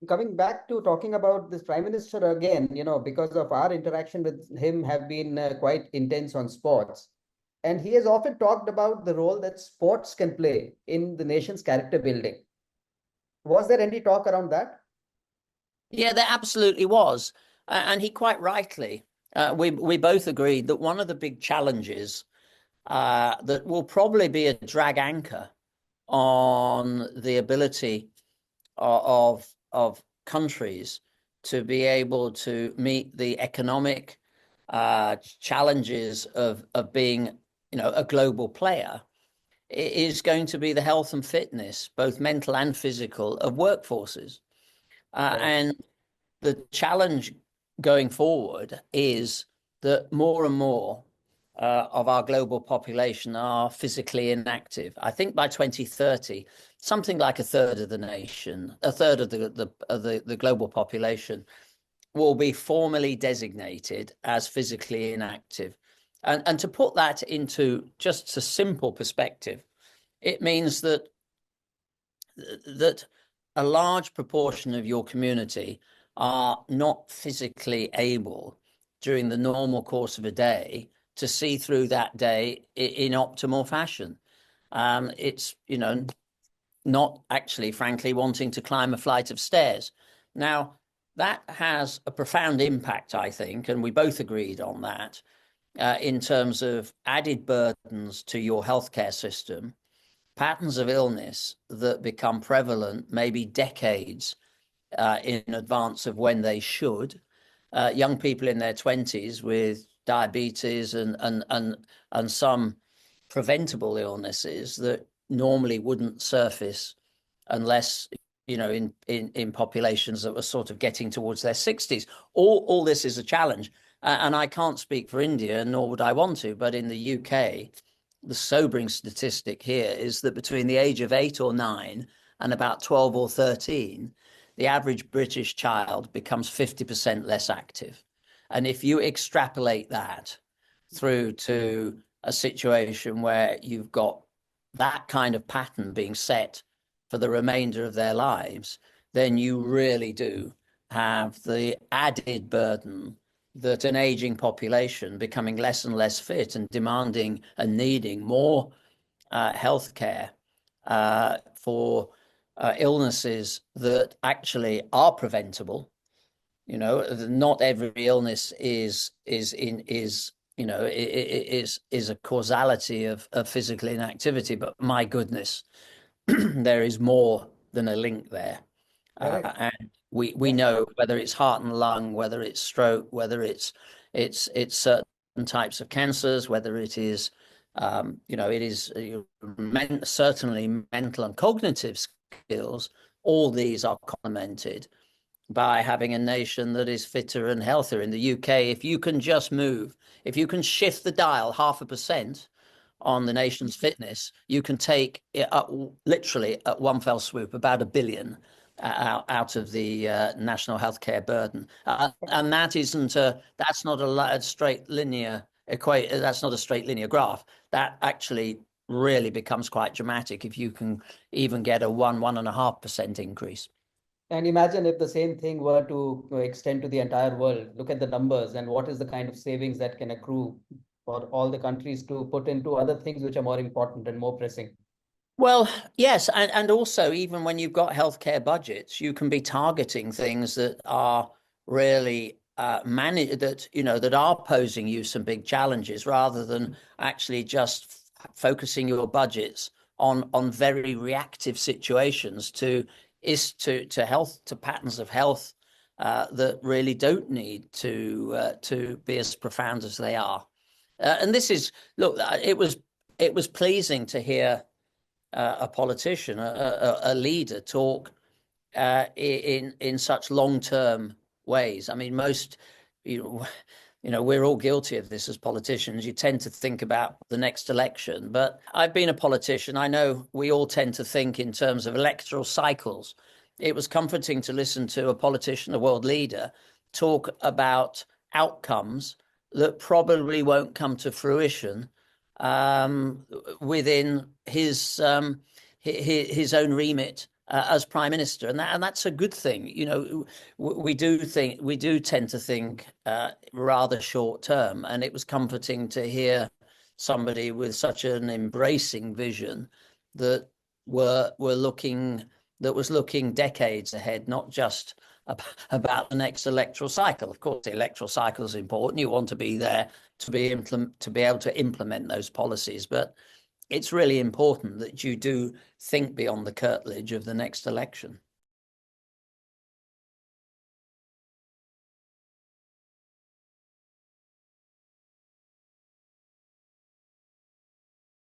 coming back to talking about this Prime Minister again, because of our interaction with him have been quite intense on sports. And he has often talked about the role that sports can play in the nation's character building. Was there any talk around that? Yeah, there absolutely was. And he quite rightly, we both agreed that one of the big challenges that will probably be a drag anchor on the ability of countries to be able to meet the economic challenges of being, a global player is going to be the health and fitness, both mental and physical, of workforces. And the challenge going forward is that more and more of our global population are physically inactive. I think by 2030, something like a third of the nation, a third of the global population will be formally designated as physically inactive. And to put that into just a simple perspective, it means that a large proportion of your community are not physically able during the normal course of a day to see through that day in optimal fashion. It's, not actually, frankly, wanting to climb a flight of stairs. Now, that has a profound impact, I think, and we both agreed on that, in terms of added burdens to your healthcare system, patterns of illness that become prevalent maybe decades in advance of when they should. Young people in their 20s with diabetes and some preventable illnesses that normally wouldn't surface unless, in populations that were sort of getting towards their 60s. All this is a challenge. And I can't speak for India, nor would I want to, but in the UK, the sobering statistic here is that between the age of 8 or 9 and about 12 or 13, the average British child becomes 50% less active. And if you extrapolate that through to a situation where you've got that kind of pattern being set for the remainder of their lives, then you really do have the added burden that an aging population becoming less and less fit and demanding and needing more healthcare for illnesses that actually are preventable. Not every illness is a causality of physical inactivity, but my goodness, there is more than a link there. And we know whether it's heart and lung, whether it's stroke, whether it's certain types of cancers, whether it is it is certainly mental and cognitive skills. All these are complemented by having a nation that is fitter and healthier. In the UK, if you can shift the dial 0.5% on the nation's fitness, you can take it up literally at one fell swoop about $1 billion out of the national healthcare burden, and that's not a straight linear that's not a straight linear graph. That actually really becomes quite dramatic if you can even get a 1.5% increase. And imagine if the same thing were to extend to the entire world. Look at the numbers and what is the kind of savings that can accrue for all the countries to put into other things which are more important and more pressing. Well, yes, and also even when you've got healthcare budgets, you can be targeting things that are really that are posing you some big challenges, rather than actually just focusing your budgets on very reactive situations to patterns of health that really don't need to be as profound as they are. And this is, look, it was pleasing to hear a politician, a leader, talk in such long-term ways. I mean, most, we're all guilty of this as politicians. You tend to think about the next election, but I've been a politician. I know we all tend to think in terms of electoral cycles. It was comforting to listen to a politician, a world leader, talk about outcomes that probably won't come to fruition within his own remit as Prime Minister, and that's a good thing. You know, we do tend to think rather short term, and it was comforting to hear somebody with such an embracing vision that was looking decades ahead, not just about the next electoral cycle. Of course, the electoral cycle is important. You want to be there to be able to implement those policies, but it's really important that you do think beyond the curtilage of the next election.